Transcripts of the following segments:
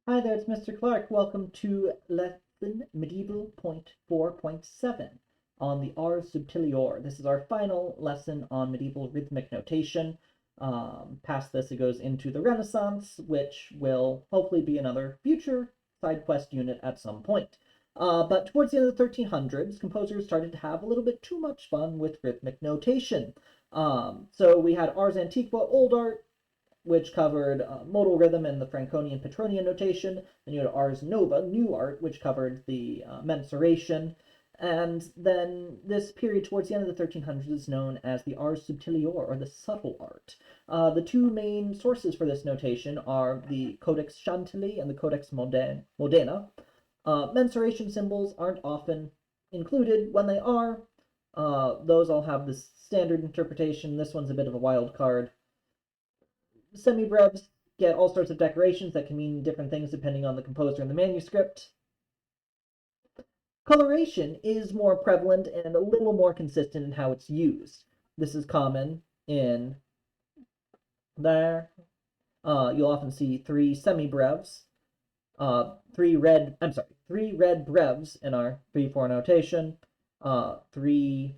Hi there, it's Mr. Clark. Welcome to lesson Medieval.4.7 on the Ars Subtilior. This is our final lesson on medieval rhythmic notation. Past this, it goes into the Renaissance, which will hopefully be another future side quest unit at some point. But towards the end of the 1300s, composers started to have a little bit too much fun with rhythmic notation. So we had Ars Antiqua, Old Art, which covered modal rhythm and the Franconian Petronian notation. Then you had Ars Nova, New Art, which covered the mensuration. And then this period towards the end of the 1300s is known as the Ars Subtilior, or the subtle art. The two main sources for this notation are the Codex Chantilly and the Codex Modena. Mensuration symbols aren't often included. When they are, those all have this standard interpretation. This one's a bit of a wild card. Semibrevs get all sorts of decorations that can mean different things depending on the composer and the manuscript. Coloration is more prevalent and a little more consistent in how it's used. This is common in there. You'll often see three semibrevs, three red brevs in our 3/4 notation, three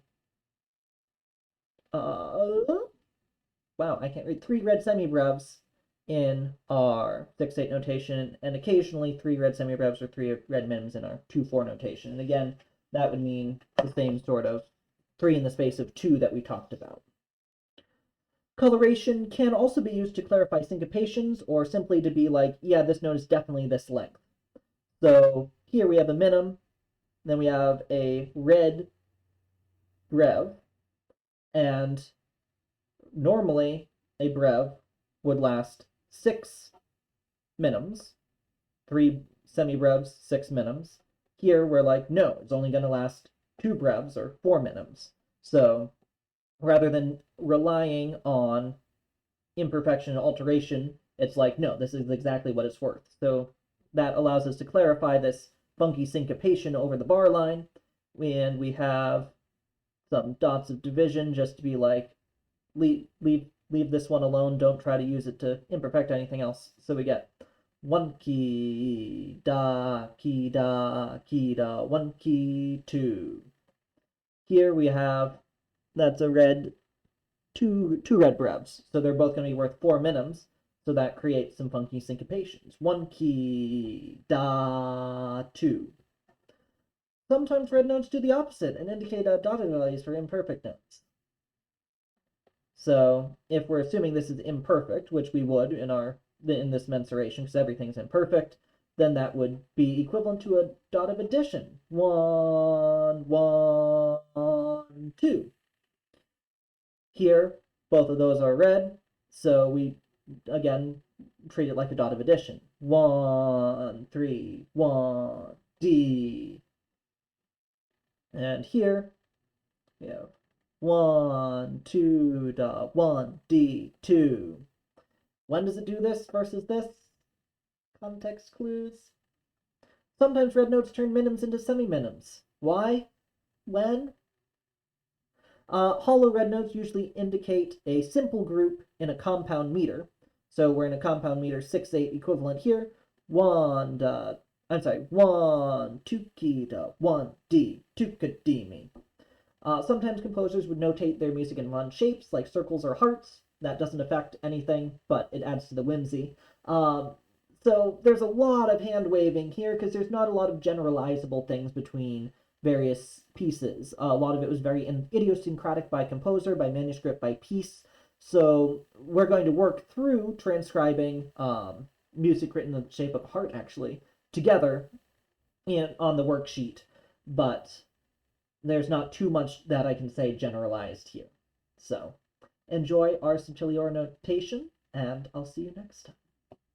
wow, I can't read, three red semibrevs in our 6/8 notation, and occasionally three red semibrevs or three red minims in our 2/4 notation. And again, that would mean the same sort of three in the space of two that we talked about. Coloration can also be used to clarify syncopations or simply to be like, yeah, this note is definitely this length. So here we have a minim, then we have a red brev, and normally a brev would last 6 minims, 3 semibrevs, 6 minims. Here we're like, no, it's only going to last 2 brevs or 4 minims. So rather than relying on imperfection and alteration, it's like, no, this is exactly what it's worth. So that allows us to clarify this funky syncopation over the bar line. And we have some dots of division just to be like, leave this one alone. Don't try to use it to imperfect anything else. So we get 1 key, da, key, da, key, da, 1 key, 2. Here we have, that's a red, two red brevs. So they're both going to be worth 4 minims. So that creates some funky syncopations. 1 key, da, 2. Sometimes red notes do the opposite and indicate dotted values for imperfect notes. So if we're assuming this is imperfect, which we would in this mensuration because everything's imperfect, then that would be equivalent to a dot of addition. 1, 1, 2. Here, both of those are red, so we, again, treat it like a dot of addition. 1, 3, 1, D. And here, we have 1, 2, da, 1, D, 2. When does it do this versus this? Context clues. Sometimes red notes turn minims into semi-minims. Why? When? Hollow red notes usually indicate a simple group in a compound meter. So we're in a compound meter 6/8 equivalent here. 1, 2 key da, 1 D, 2 kadimi. Sometimes composers would notate their music in run shapes, like circles or hearts. That doesn't affect anything, but it adds to the whimsy. So there's a lot of hand waving here because there's not a lot of generalizable things between various pieces. A lot of it was very idiosyncratic by composer, by manuscript, by piece. So we're going to work through transcribing music written in the shape of a heart, actually, together on the worksheet. But there's not too much that I can say generalized here. So enjoy our Subtilior notation, and I'll see you next time.